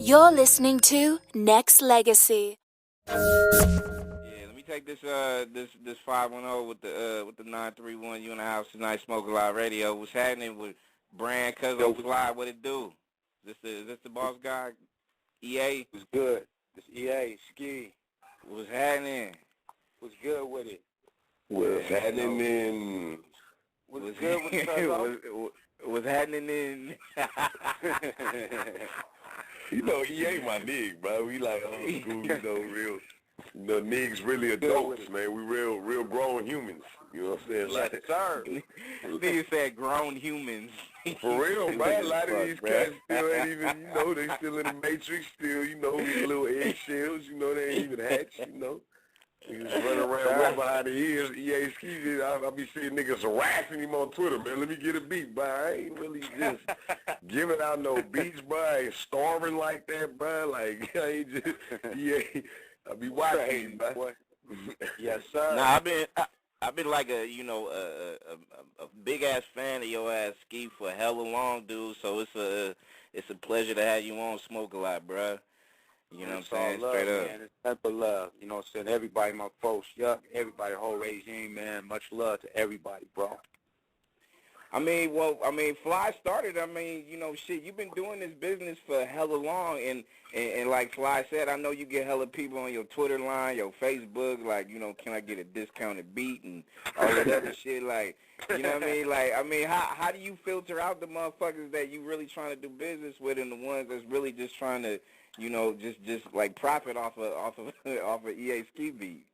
You're listening to Nexxlegacy. Yeah, let me take this 510 with the 931. You in the house tonight, Smoke a Lot Radio. What's happening with Brand Cousin Fly? What it do? Is this the boss guy? EA? Was good. This EA Ski. What's happening? Was good with it. What's happening in? Was good with it. What's happening in? You know, EA my nigga, bro. We like old school, you know, real. You know, niggas really adults, man. We real grown humans. You know what I'm saying? Yes, sir. Nigga said grown humans. For real, bro. A lot of these cats still ain't even, you know, they still in the Matrix, still, you know, these little eggshells, you know, they ain't even hatched, you know. Niggas running around right behind the ears. EA Ski, I be seeing niggas harassing him on Twitter, man. Let me get a beat, bro. I ain't really just giving out no beats, bro. I ain't starving like that, bro. Like, I ain't just, EA. I be watching, bro. Yes, sir. Nah, I've been like a big ass fan of your ass Ski for hella long, dude. So it's a pleasure to have you on Smoke a Lot, bruh. You know what I'm saying? Love, Straight up. Man. It's nothing but love. You know what I'm saying? Everybody, my folks, everybody, whole regime, man. Much love to everybody, bro. Fly started, you know, shit, you've been doing this business for hella long, and like Fly said, I know you get hella people on your Twitter line, your Facebook, like, you know, can I get a discounted beat and all that other shit, like, you know what I mean? Like, how do you filter out the motherfuckers that you really trying to do business with and the ones that's really just trying to, you know, just like profit off of EA Ski beat?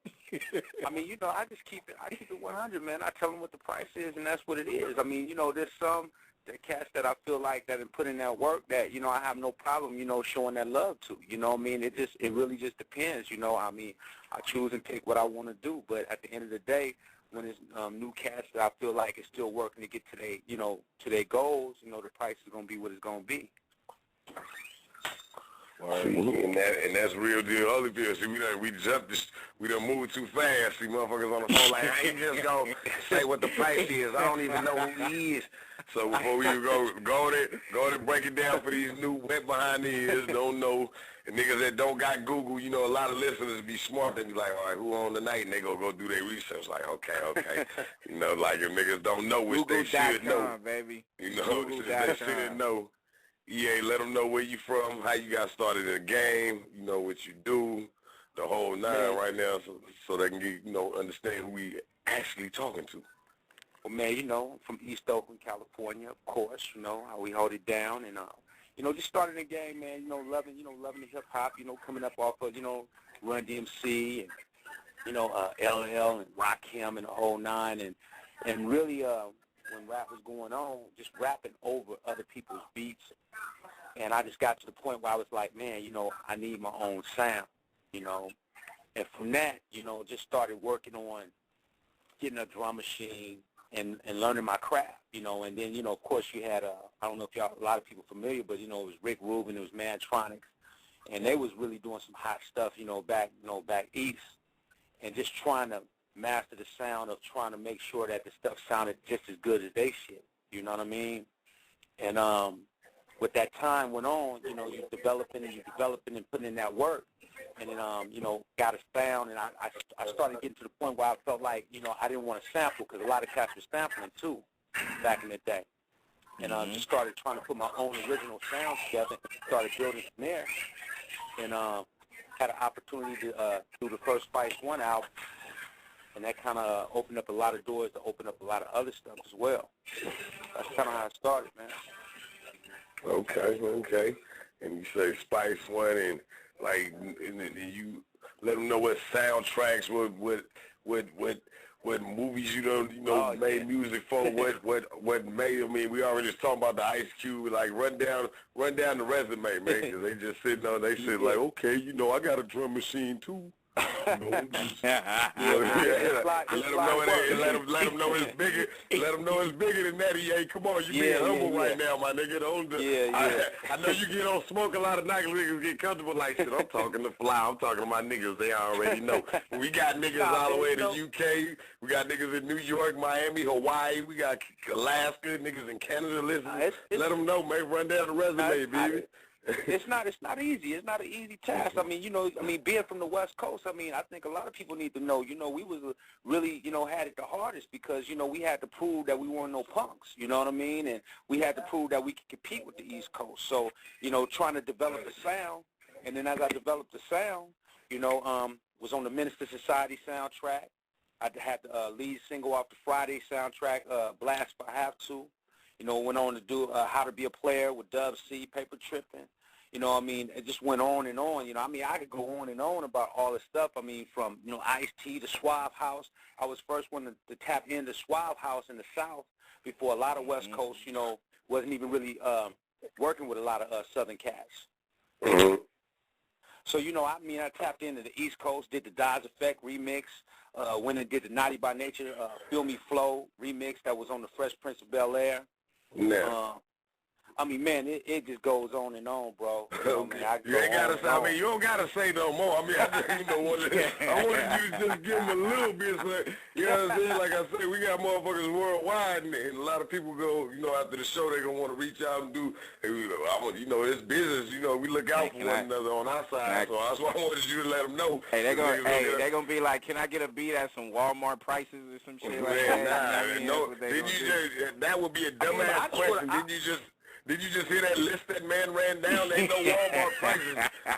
I mean, you know, I keep it 100, man. I tell them what the price is, and that's what it is. I mean, you know, there's some the cats that I feel like that have put in that work that, you know, I have no problem, you know, showing that love to. You know what I mean? It really just depends, you know. I mean, I choose and pick what I want to do, but at the end of the day, when it's new cats that I feel like is still working to get to their goals, you know, the price is gonna be what it's gonna be. See, and that's real deal. Other people, see, we done moved too fast. See, motherfuckers on the phone like, I ain't just gonna say what the price is. I don't even know who he is. So before we go to break it down for these new wet behind the ears, don't know, and niggas that don't got Google, you know, a lot of listeners be smart. They be like, all right, who on tonight? And they go do their research. Like, okay. You know, like if niggas don't know, which they should know. Baby. You know, they should know. EA, let them know where you from, how you got started in the game, you know, what you do, the whole nine right now, so they can get, you know, understand who we actually talking to. Well, man, you know, I'm from East Oakland, California, of course, you know, how we hold it down, and, you know, just starting the game, man, you know, loving the hip-hop, you know, coming up off of, you know, Run DMC and, you know, LL and Rakim and the whole nine, and really, when rap was going on, just rapping over other people's beats. And I just got to the point where I was like, man, you know, I need my own sound, you know. And from that, you know, just started working on getting a drum machine and learning my craft, you know. And then, you know, of course you had, I don't know if a lot of people familiar, but, you know, it was Rick Rubin, it was Mantronics. And they was really doing some hot stuff, you know, back east. And just trying to master the sound of trying to make sure that the stuff sounded just as good as they shit. You know what I mean? And with that time went on, you know, you're developing and putting in that work. And then, you know, got a sound. And I started getting to the point where I felt like, you know, I didn't want to sample because a lot of cats were sampling too back in the day. And just started trying to put my own original sound together and started building from there. And had an opportunity to do the first Spice One album. And that kind of opened up a lot of doors to open up a lot of other stuff as well. That's kind of how it started, man. Okay. And you say Spice One, and like, and you let them know what soundtracks, what movies made music for, what made. I mean, we already just talking about the Ice Cube. Like, run down the resume, man, because they just sitting on. They said like, okay, you know, I got a drum machine too. Let them know it's bigger. Let them know it's bigger than that. EA, come on, you being humble right now, my nigga. I know you get on Smoke a lot of nights. Niggas get comfortable like shit. I'm talking to Fly. I'm talking to my niggas. They already know. We got niggas all the way to UK. We got niggas in New York, Miami, Hawaii. We got Alaska. Niggas in Canada listening. Let them know, man. Run down the resume, baby. It's not easy. It's not an easy task. I mean, being from the West Coast, I mean, I think a lot of people need to know, we was really, had it the hardest because, we had to prove that we weren't no punks, you know what I mean? And we had to prove that we could compete with the East Coast. So, trying to develop the sound, and then as I developed the sound, was on the Minister Society soundtrack. I had the lead single off the Friday soundtrack, Blast If I Have To. Went on to do How to Be a Player with Dub C, Paper Trippin'. It just went on and on. I could go on and on about all this stuff. I mean, from, Ice-T to Suave House. I was first one to tap into Suave House in the South before a lot of West Coast, wasn't even really working with a lot of Southern cats. Mm-hmm. So, I tapped into the East Coast, did the Dodge Effect remix, went and did the Naughty by Nature Feel Me Flow remix that was on the Fresh Prince of Bel-Air. Now. Man, it just goes on and on, bro. Okay. You ain't gotta say. I mean, you don't gotta say no more. I mean, I just, I wanted you to just give them a little bit. So, you know what I'm saying? Like I said, we got motherfuckers worldwide, and a lot of people go. After the show, they gonna want to reach out and do. It's business. We look out for one another on our side. So that's why I wanted you to let them know. Hey, they're gonna be like, can I get a beat at some Walmart prices or some shit like that? No. That would be a dumbass question. Did you just hear that list that man ran down? There ain't no Walmart prices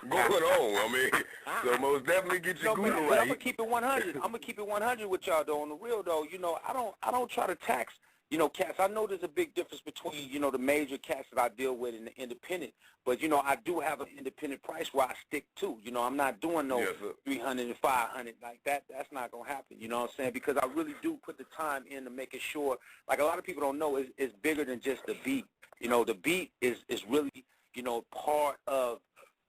going on. I mean, so most definitely get your Gouda right. I'm gonna keep it 100. I'm gonna keep it 100 with y'all though. On the real though, I don't try to tax, cats. I know there's a big difference between, the major cats that I deal with and the independent. But, I do have an independent price where I stick to. I'm not doing no 300 and 500 like that. That's not gonna happen. You know what I'm saying? Because I really do put the time into making sure. Like a lot of people don't know, it's bigger than just the beat. The beat is really, part of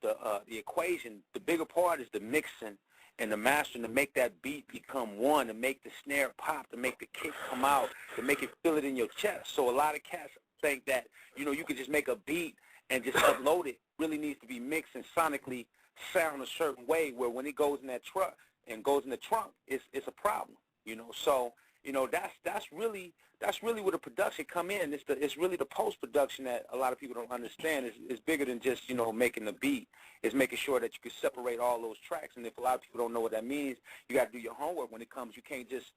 the equation. The bigger part is the mixing and the mastering to make that beat become one, to make the snare pop, to make the kick come out, to make it feel it in your chest. So a lot of cats think that, you could just make a beat and just upload it. Really needs to be mixed and sonically sound a certain way where when it goes in that truck and goes in the trunk, it's a problem, So, that's really where the production come in. It's really the post-production that a lot of people don't understand. It's bigger than just, making the beat. It's making sure that you can separate all those tracks. And if a lot of people don't know what that means, you got to do your homework when it comes. You can't just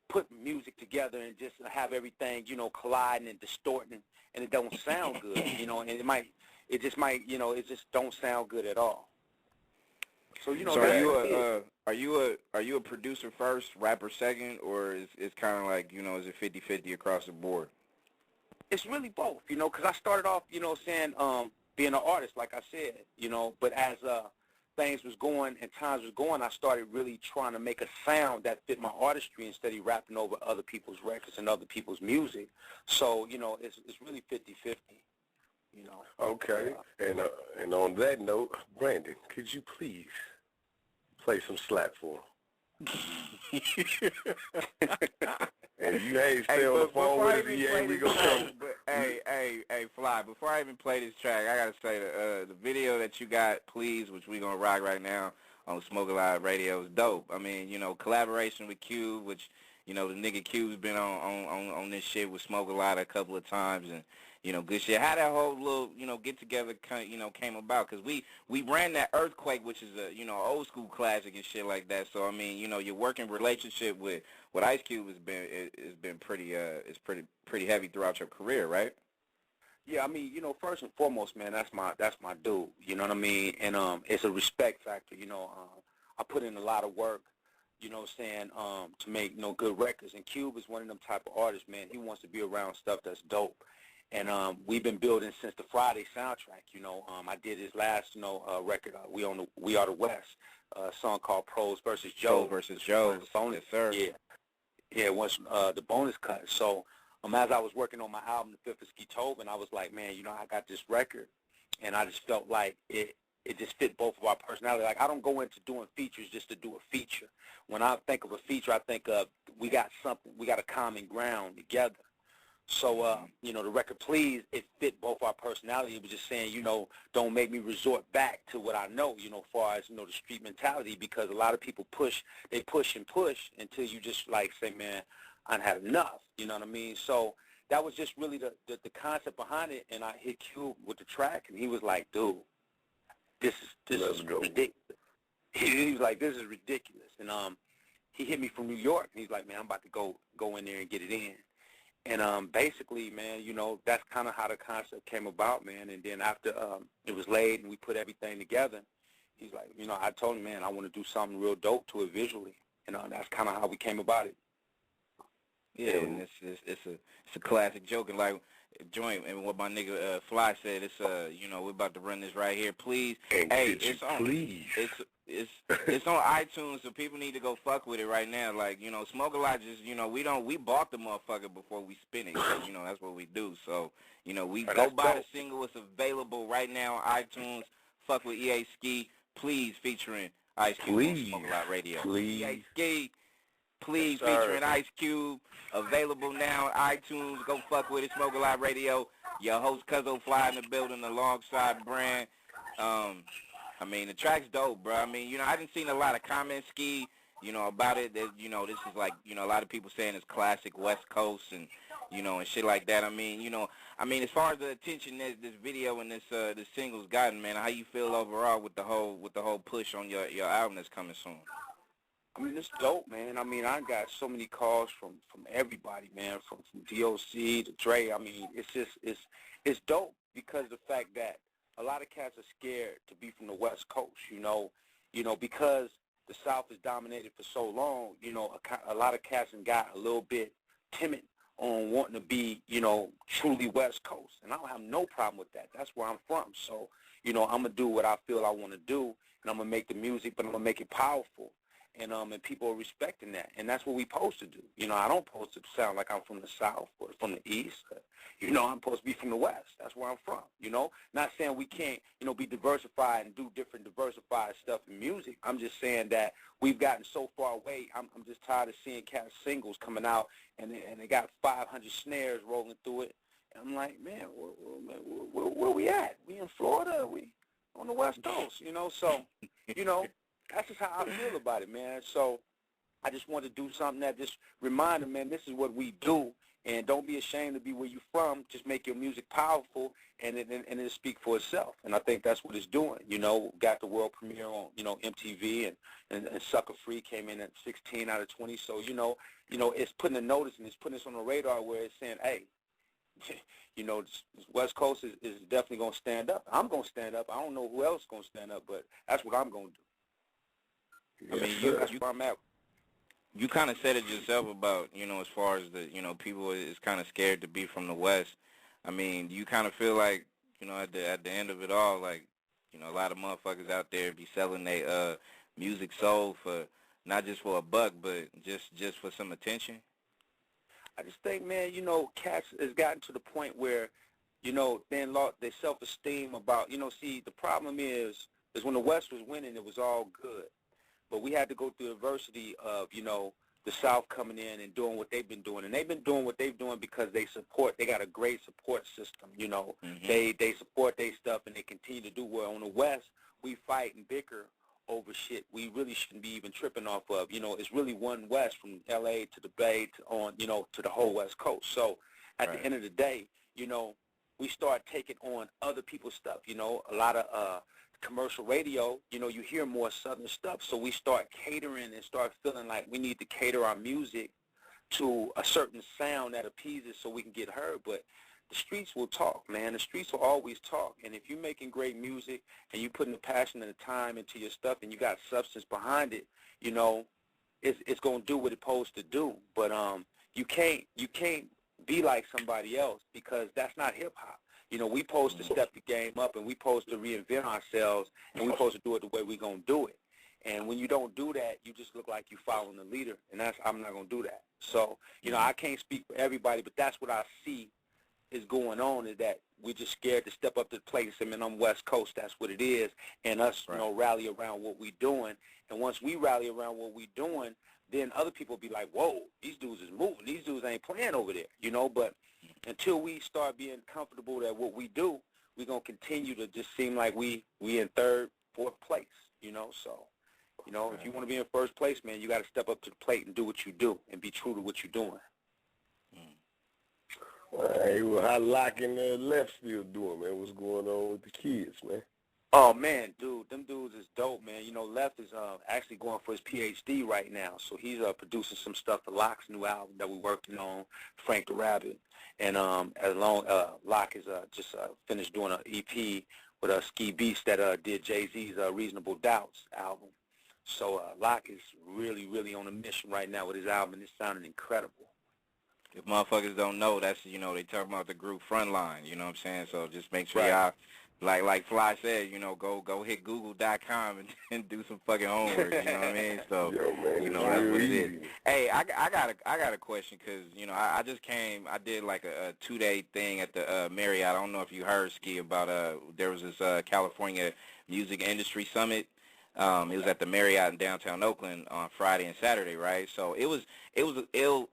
put music together and just have everything, colliding and distorting, and it don't sound good, and it just don't sound good at all. So, So are you a producer first, rapper second, or is kind of like, is it 50-50 across the board? It's really both, because I started off, being an artist, like I said, but as things was going and times was going, I started really trying to make a sound that fit my artistry instead of rapping over other people's records and other people's music. So, it's really 50-50. Okay, and on that note, Brandon, could you please play some slap for him? And you ain't stay on the phone with us, we gonna come. Hey, Fly, before I even play this track, I gotta say the video that you got, Please, which we gonna rock right now on Smoke a Lot Radio is dope. I mean, collaboration with Cube, which, the nigga Cube's been on this shit with Smoke a Lot a couple of times, and good shit. How that whole little, get together, came about? Because we ran that Earthquake, which is a, old school classic and shit like that. So I mean, your working relationship with Ice Cube has been pretty heavy throughout your career, right? Yeah, I mean, first and foremost, man, that's my dude. You know what I mean? And it's a respect factor. I put in a lot of work. To make good records. And Cube is one of them type of artists, man. He wants to be around stuff that's dope. And we've been building since the Friday soundtrack. I did his last, record. We Are the West, a song called Pros versus Joe. Yes, sir. Yeah, it was the bonus cut. So as I was working on my album, The Fifth of Beethoven, I was like, man, I got this record, and I just felt like it just fit both of our personality. Like, I don't go into doing features just to do a feature. When I think of a feature, I think of we got a common ground together. So, the record Please, it fit both our personality. It was just saying, don't make me resort back to what I know, as far as, the street mentality, because a lot of people push and push until you just, like, say, man, I've had enough, you know what I mean? So that was just really the concept behind it. And I hit Cube with the track, and he was like, dude, this is ridiculous. He was like, this is ridiculous. And he hit me from New York, and he's like, man, I'm about to go in there and get it in. And basically, man, you know, that's kind of how the concept came about, man. And then after it was laid and we put everything together, he's like, you know, I told him, man, I want to do something real dope to it visually. And that's kind of how we came about it. Yeah, and it's a classic joke, and like joint, and what my nigga Fly said, it's you know, we're about to run this right here, please. And hey, it's on, please. It's on iTunes, so people need to go fuck with it right now. Like, you know, Smoke-A-Lot just, you know, we bought the motherfucker before we spin it. So, you know, that's what we do. So, you know, we go buy the single. It's available right now on iTunes. Fuck with EA Ski, please, featuring Ice Cube on Smoke-A-Lot Radio. Please. EA Ski, please, Yes, featuring Ice Cube, available now on iTunes. Go fuck with it, Smoke-A-Lot Radio. Your host, Cuzzo Fly, in the building alongside Brand. I mean, the track's dope, bro. I mean, you know, I didn't seen a lot of comments, Ski, you know, about it. That, you know, this is like, you know, a lot of people saying it's classic West Coast and, you know, and shit like that. I mean, you know, as far as the attention that this video and this single's gotten, man, how you feel overall with the whole push on your album that's coming soon? I mean, it's dope, man. I mean, I got so many calls from everybody, man, from DOC to Dre. I mean, it's dope because of the fact that a lot of cats are scared to be from the West Coast, you know, because the South is dominated for so long, you know, a lot of cats got a little bit timid on wanting to be, you know, truly West Coast. And I don't have no problem with that. That's where I'm from. So, you know, I'm going to do what I feel I want to do, and I'm going to make the music, but I'm going to make it powerful. And people are respecting that, and that's what we supposed to do. You know, I don't supposed to sound like I'm from the South or from the East. You know, I'm supposed to be from the West. That's where I'm from, you know. Not saying we can't, you know, be diversified and do different diversified stuff in music. I'm just saying that we've gotten so far away. I'm just tired of seeing cat singles coming out, and they got 500 snares rolling through it. And I'm like, man, where we at? We in Florida? We on the West Coast, you know? So, you know, that's just how I feel about it, man. So I just want to do something that just remind them, man, this is what we do. And don't be ashamed to be where you're from. Just make your music powerful, and it'll speak for itself. And I think that's what it's doing. You know, got the world premiere on, you know, MTV, and Sucker Free came in at 16 out of 20. So, you know, it's putting a notice, and it's putting us on the radar where it's saying, hey, you know, this West Coast is definitely going to stand up. I'm going to stand up. I don't know who else is going to stand up, but that's what I'm going to do. I mean, that's where I'm at. You kind of said it yourself about, you know, as far as the, you know, people is kind of scared to be from the West. I mean, you kind of feel like, you know, at the end of it all, like, you know, a lot of motherfuckers out there be selling their music soul for not just for a buck, but just for some attention. I just think, man, you know, cats has gotten to the point where, you know, they lost their self-esteem about, you know, see, the problem is when the West was winning, it was all good. But we had to go through adversity of, you know, the South coming in and doing what they've been doing. And they've been doing what they've doing because they got a great support system, you know. Mm-hmm. They support their stuff, and they continue to do well. On the West, we fight and bicker over shit we really shouldn't be even tripping off of. You know, it's really one West from L.A. to the Bay to the whole West Coast. So at the end of the day, you know, we start taking on other people's stuff, you know, a lot of commercial radio, you know, you hear more Southern stuff. So we start catering and start feeling like we need to cater our music to a certain sound that appeases so we can get heard. But the streets will talk, man. The streets will always talk. And if you're making great music and you're putting the passion and the time into your stuff and you got substance behind it, you know, it's going to do what it's supposed to do. But you can't be like somebody else, because that's not hip-hop. You know, we supposed to step the game up, and we supposed to reinvent ourselves, and we supposed to do it the way we going to do it. And when you don't do that, you just look like you following the leader, and I'm not going to do that. So, you know, I can't speak for everybody, but that's what I see is going on, is that we're just scared to step up to the plate and say, man, I'm West Coast, that's what it is, and us, you know, rally around what we're doing. And once we rally around what we're doing, then other people be like, whoa, these dudes is moving. These dudes ain't playing over there, you know. But until we start being comfortable that what we do, we're going to continue to just seem like we in third, fourth place, you know. So, you know, if you want to be in first place, man, you got to step up to the plate and do what you do and be true to what you're doing. Hey, well, how Lock and Left still doing, man? What's going on with the kids, man? Oh man, dude, them dudes is dope, man. You know, Left is actually going for his PhD right now, so he's producing some stuff for Locke's new album that we're working on, Frank the Rabbit, and as long Locke is just finished doing an EP with Ski Beats that did Jay-Z's Reasonable Doubts album. So Locke is really on a mission right now with his album, and it's sounding incredible. If motherfuckers don't know, that's, you know, they talk about the group Frontline, you know what I'm saying? So just make sure Right. y'all, like Fly said, you know, go hit google.com and do some fucking homework, you know what I mean? So, Yo, man, you know, it's that's real what it easy. is. Hey, I got a question because, you know, I just came, I did like a 2-day thing at the Marriott. I don't know if you heard, Ski, about, there was this California Music Industry Summit. It was at the Marriott in downtown Oakland on Friday and Saturday, right? So it was an ill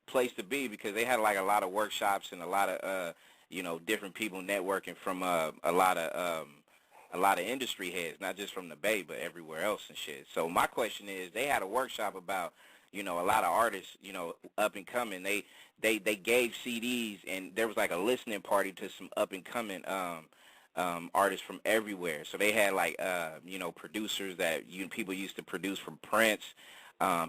place to be because they had like a lot of workshops and a lot of you know, different people networking from a lot of industry heads, not just from the Bay but everywhere else and shit. So my question is, they had a workshop about, you know, a lot of artists, you know, up and coming. They gave CDs and there was like a listening party to some up and coming artists from everywhere. So they had like you know, producers that people used to produce from Prince,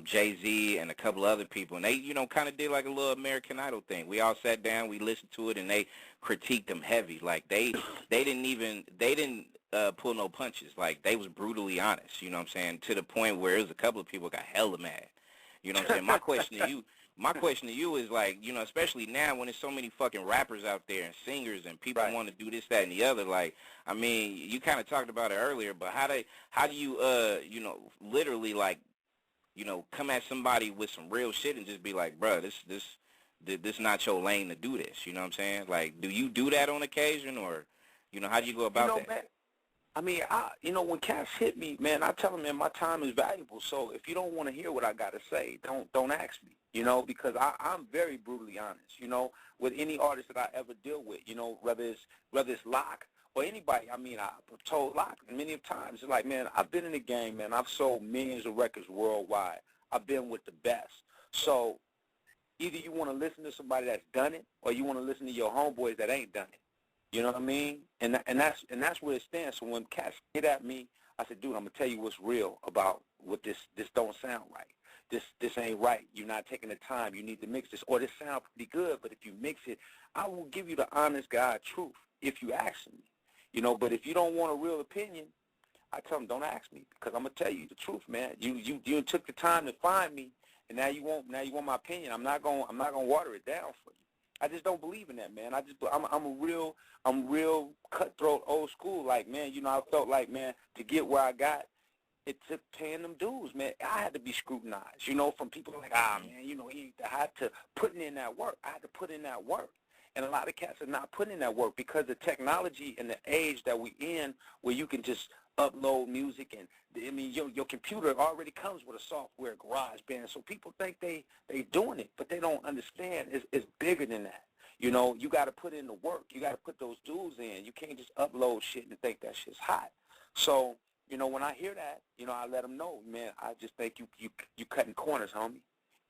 Jay-Z, and a couple other people, and they, you know, kind of did like a little American Idol thing. We all sat down, we listened to it, and they critiqued them heavy. Like they didn't pull no punches. Like they was brutally honest. You know what I'm saying? To the point where it was a couple of people got hella mad. You know what I'm saying? My question to you is, like, you know, especially now when there's so many fucking rappers out there and singers and people Right. want to do this, that, and the other. Like, I mean, you kind of talked about it earlier, but how do you, you know, literally, like, you know, come at somebody with some real shit and just be like, bruh, this not your lane to do this. You know what I'm saying? Like, do you do that on occasion, or, you know, how do you go You about know, that? man, I mean, you know, when cats hit me, man, I tell them, man, my time is valuable. So if you don't want to hear what I got to say, don't ask me, you know, because I'm very brutally honest, you know, with any artist that I ever deal with, you know, whether it's Locke or anybody. I mean, I've told Locke many times, it's like, man, I've been in the game, man. I've sold millions of records worldwide. I've been with the best. So either you want to listen to somebody that's done it, or you want to listen to your homeboys that ain't done it. You know what I mean? And that's where it stands. So when cats get at me, I said, dude, I'm gonna tell you what's real about what this don't sound right. This ain't right. You're not taking the time. You need to mix this. Or this sounds pretty good, but if you mix it, I will give you the honest God truth if you ask me. You know, but if you don't want a real opinion, I tell them, don't ask me, because I'm gonna tell you the truth, man. You took the time to find me, and now you want my opinion. I'm not gonna water it down for you. I just don't believe in that, man. I'm real cutthroat, old school. Like, man, you know, I felt like, man, to get where I got, it took paying them dues, man. I had to be scrutinized, you know, from people like, man, you know, I had to putting in that work. I had to put in that work. And a lot of cats are not putting in that work because the technology and the age that we in, where you can just upload music, and I mean, your computer already comes with a software garage band. So people think they doing it, but they don't understand it's bigger than that. You know, you got to put in the work. You got to put those dues in. You can't just upload shit and think that shit's hot. So, you know, when I hear that, you know, I let them know, man, I just think you cutting corners, homie.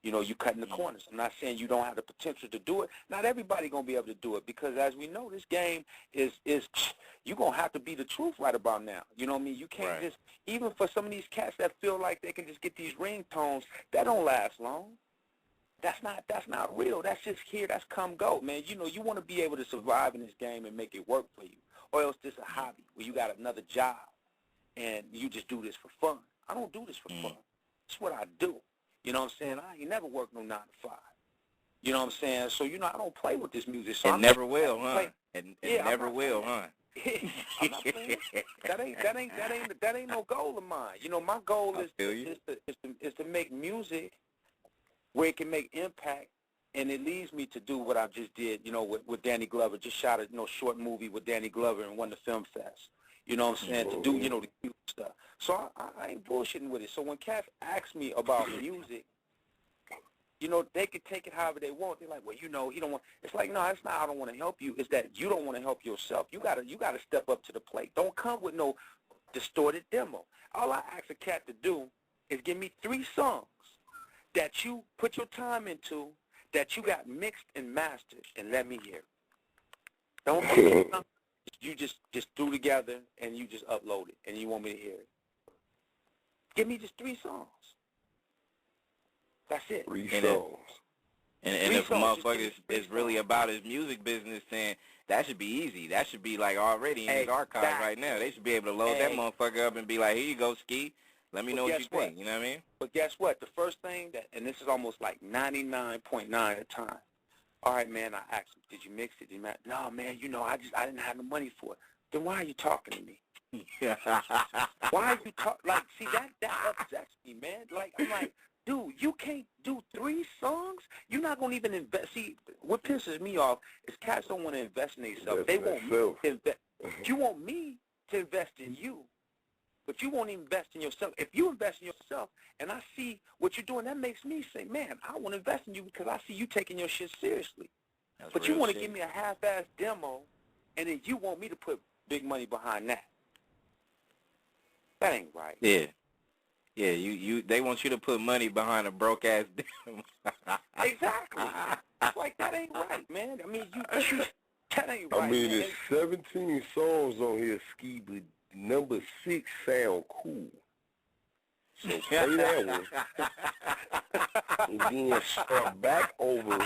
You know, you cutting the corners. I'm not saying you don't have the potential to do it. Not everybody going to be able to do it, because as we know, this game is you're going to have to be the truth right about now. You know what I mean? You can't just, even for some of these cats that feel like they can just get these ringtones, that don't last long. That's not real. That's just here. That's come go, man. You know, you want to be able to survive in this game and make it work for you, or else this a hobby where you got another job and you just do this for fun. I don't do this for fun. It's what I do. You know what I'm saying? I ain't never worked no 9 to 5. You know what I'm saying? So, you know, I don't play with this music. So And never will, huh? And never will, huh? I'm not playing. That ain't no goal of mine. You know, my goal is to make music where it can make impact, and it leads me to do what I just did, you know, with Danny Glover. Just shot a, you know, short movie with Danny Glover and won the film fest. You know what I'm saying? To do, you know, the cute stuff. So I ain't bullshitting with it. So when cats ask me about music, you know, they can take it however they want. They're like, well, you know, he don't want. It's like, no, it's not. I don't want to help you. It's that you don't want to help yourself. You gotta step up to the plate. Don't come with no distorted demo. All I ask a cat to do is give me 3 songs that you put your time into, that you got mixed and mastered, and let me hear it. Don't give me something you just threw together and you just upload it, and you want me to hear it. Give me just 3 songs. That's it. 3 songs. And if a motherfucker is really about his music business, then that should be easy. That should be like already in his archives right now. They should be able to load that motherfucker up and be like, here you go, Ski. Let me know what you think. You know what I mean? But guess what? The first thing that, and this is almost like 99.9 of the time. All right, man, I asked him, did you mix it? Did you no, man, you know, I didn't have the money for it. Then why are you talking to me? Why are you like, see, that upsets me, man. Like, I'm like, dude, you can't do 3 songs? You're not going to even invest. See, what pisses me off is cats don't want to invest in themselves. They want me to invest. You want me to invest in you, but you won't invest in yourself. If you invest in yourself and I see what you're doing, that makes me say, man, I want to invest in you because I see you taking your shit seriously. But you want to give me a half-ass demo, and then you want me to put big money behind that. That ain't right. Yeah. Yeah, they want you to put money behind a broke ass demo. Exactly. It's like that ain't right, man. I mean, that ain't right. I mean, man. there's 17 songs on here, Ski, but number 6 sound cool. So play that one. And then start back over.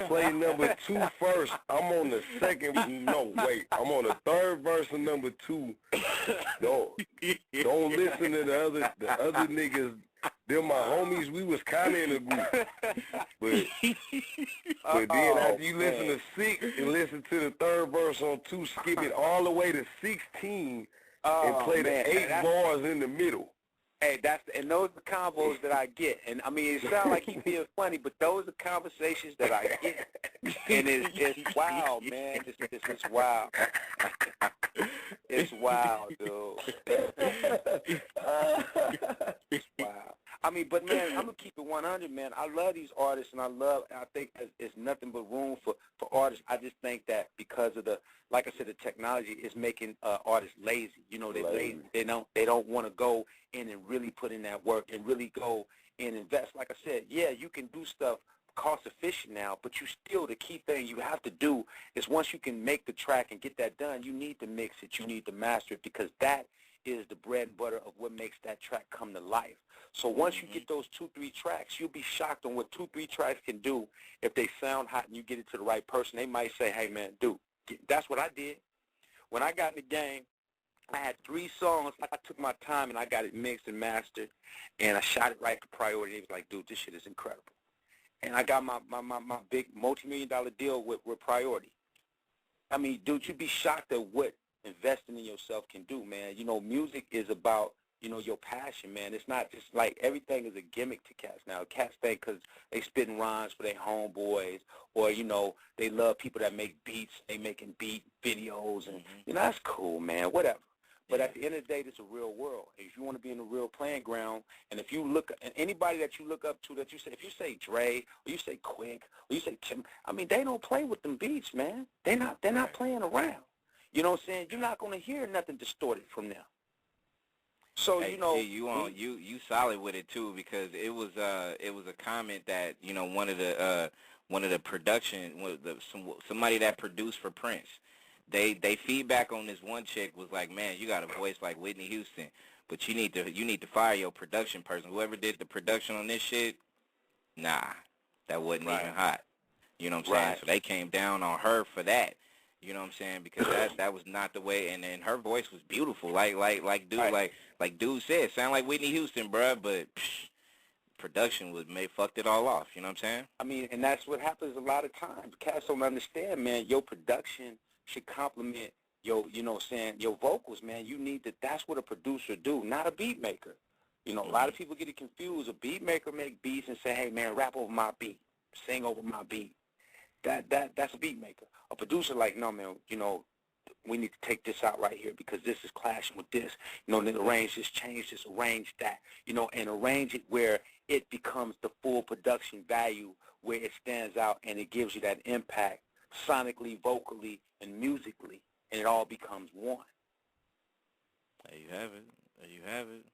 Play number 2 first. I'm on the second. No, wait. I'm on the 3rd verse of number 2. Don't listen to the other niggas. They're my homies. We was kind of in a group. But then after you listen to 6 and listen to the 3rd verse on 2, skip it all the way to 16 and play the 8 bars in the middle. Hey, and those are the combos that I get. And, I mean, it sounds like he's being funny, but those are conversations that I get. And it's wild, man. It's wild. It's wild, dude. It's wild. I mean, but, man, I'm going to keep it 100, man. I love these artists, and I think there's nothing but room for artists. I just think that because of like I said, the technology is making artists lazy. You know, they're lazy. They don't want to go in and really put in that work and really go and invest. Like I said, yeah, you can do stuff cost efficient now, but the key thing you have to do is once you can make the track and get that done, you need to mix it, you need to master it, because that is the bread and butter of what makes that track come to life. So once you get those 2-3 tracks, you'll be shocked on what 2-3 tracks can do if they sound hot and you get it to the right person. They might say, hey, man, dude, that's what I did. When I got in the game, I had 3 songs. I took my time and I got it mixed and mastered, and I shot it right to priority. It was like, dude, this shit is incredible. And I got my big multi-million-dollar deal with Priority. I mean, dude, you'd be shocked at what investing in yourself can do, man. You know, music is about, you know, your passion, man. It's not just like everything is a gimmick to cats now. Cats think because they spitting rhymes for their homeboys, or, you know, they love people that make beats. They making beat videos, and, you know, that's cool, man, whatever. But at the end of the day, it's a real world. If you want to be in a real playing ground, and if you look at anybody that you look up to, that you say, if you say Dre, or you say Quick, or you say Tim, I mean, they don't play with them beats, man. They're not playing around. You know what I'm saying? You're not going to hear nothing distorted from them. So, hey, you know, you solid with it too, because it was a comment that, you know, one of the production, somebody that produced for Prince. They feedback on this one chick was like, man, you got a voice like Whitney Houston, but you need to fire your production person. Whoever did the production on this shit, nah, that wasn't even hot. You know what I'm saying? So they came down on her for that. You know what I'm saying? Because that was not the way. And then her voice was beautiful, like dude said, sound like Whitney Houston, bruh. But production fucked it all off. You know what I'm saying? I mean, and that's what happens a lot of times. Cats don't understand, man. Your production should complement your, you know what I'm saying, your vocals, man. You need to, that's what a producer do, not a beat maker. You know, a lot of people get it confused. A beat maker make beats and say, hey, man, rap over my beat, sing over my beat. That's a beat maker. A producer like, no, man, you know, we need to take this out right here because this is clashing with this. You know, then arrange this, change this, arrange that, you know, and arrange it where it becomes the full production value, where it stands out and it gives you that impact sonically, vocally, and musically, and it all becomes one. There you have it. There you have it.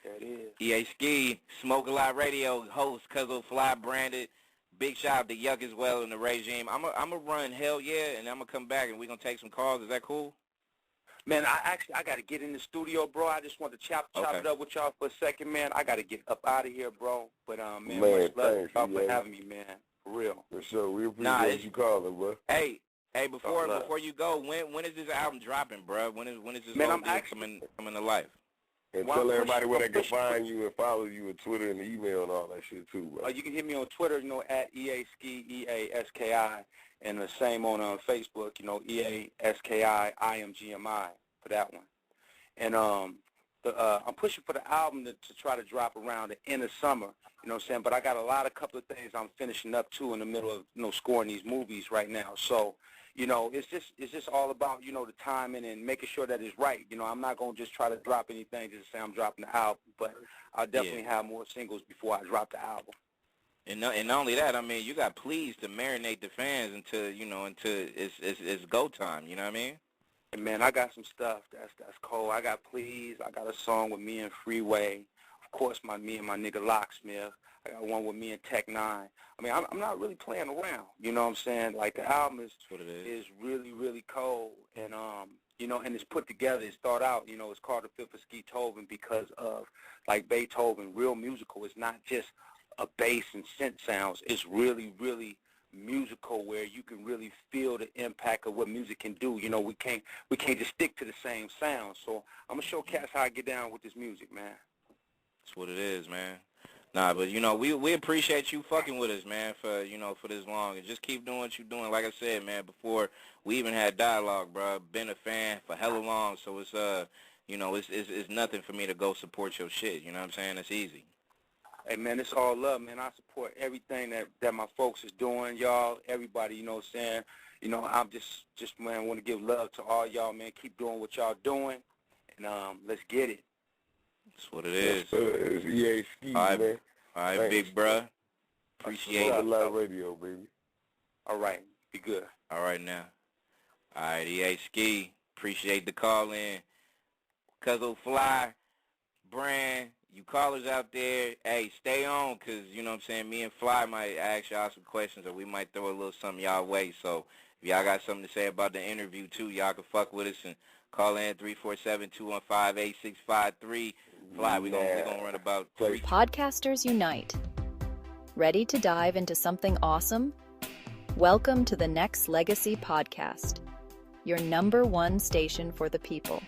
There it is. EA Ski, Smoke a Lot Radio host, Cuzzle Fly branded. Big shout out to Yuck as well in the regime. I'm a run Hell Yeah, and I'm gonna come back and we're gonna take some calls. Is that cool? Man, I got to get in the studio, bro. I just want to chop it up with y'all for a second, man. I got to get up out of here, bro. But, man, much love to y'all for having me, man. For real. For sure. We appreciate you calling, bro. Hey, before you go, when is this album dropping, bro? When is this whole deal coming to life? And tell everybody where they can find you and follow you on Twitter and email and all that shit, too, bro. You can hit me on Twitter, at EASKI, EASKI, and the same on Facebook, EASKI, IMGMI for that one. And I'm pushing for the album to try to drop around the end of summer, you know what I'm saying? But I got a couple of things I'm finishing up, too, in the middle of, scoring these movies right now. So, it's just all about, the timing and making sure that it's right. I'm not going to just try to drop anything just to say I'm dropping the album, but I'll definitely have more singles before I drop the album. And not only that, I mean, you got Please to marinate the fans until it's go time, you know what I mean? And man, I got some stuff that's cold. I got Please. I got a song with me and Freeway. Of course, me and my nigga Locksmith. I got one with me and Tech 9. I mean, I'm not really playing around. You know what I'm saying? Like, the album is really, really cold. And, and it's put together. It's thought out. It's called The Fifth of Beethoven because of, like, Beethoven, real musical. It's not just a bass and synth sounds. It's really, really musical where you can really feel the impact of what music can do. We can't just stick to the same sound. So I'm going to show cats how I get down with this music, man. That's what it is, man. Nah, but, we appreciate you fucking with us, man, for this long. And just keep doing what you're doing. Like I said, man, before we even had dialogue, bro, been a fan for hella long. So it's, it's nothing for me to go support your shit. You know what I'm saying? It's easy. Hey, man, it's all love, man. I support everything that my folks is doing, y'all, everybody, you know what I'm saying? I'm just man, want to give love to all y'all, man. Keep doing what y'all doing, and let's get it. That's what it is. It's EA Ski, man. All right, big bruh. Appreciate it. Live Radio, baby. All right. Be good. All right, now. All right, EA Ski. Appreciate the call in. Cuzzle Fly, Brand, you callers out there, hey, stay on, because, me and Fly might ask y'all some questions, or we might throw a little something y'all way. So if y'all got something to say about the interview, too, y'all can fuck with us and call in 347-215-8653. Fly, we gonna run about 3. Podcasters unite. Ready to dive into something awesome? Welcome to the Nexxlegacy podcast, your #1 station for the people.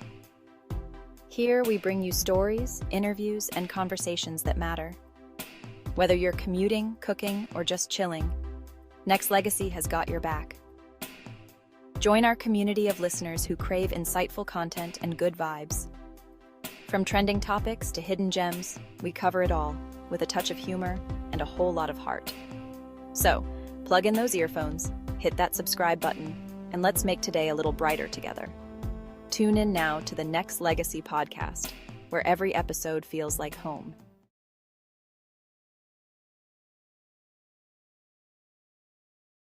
Here we bring you stories, interviews, and conversations that matter. Whether you're commuting, cooking, or just chilling, Nexxlegacy has got your back. Join our community of listeners who crave insightful content and good vibes. From trending topics to hidden gems, we cover it all with a touch of humor and a whole lot of heart. So, plug in those earphones, hit that subscribe button, and let's make today a little brighter together. Tune in now to the Nexxlegacy podcast, where every episode feels like home.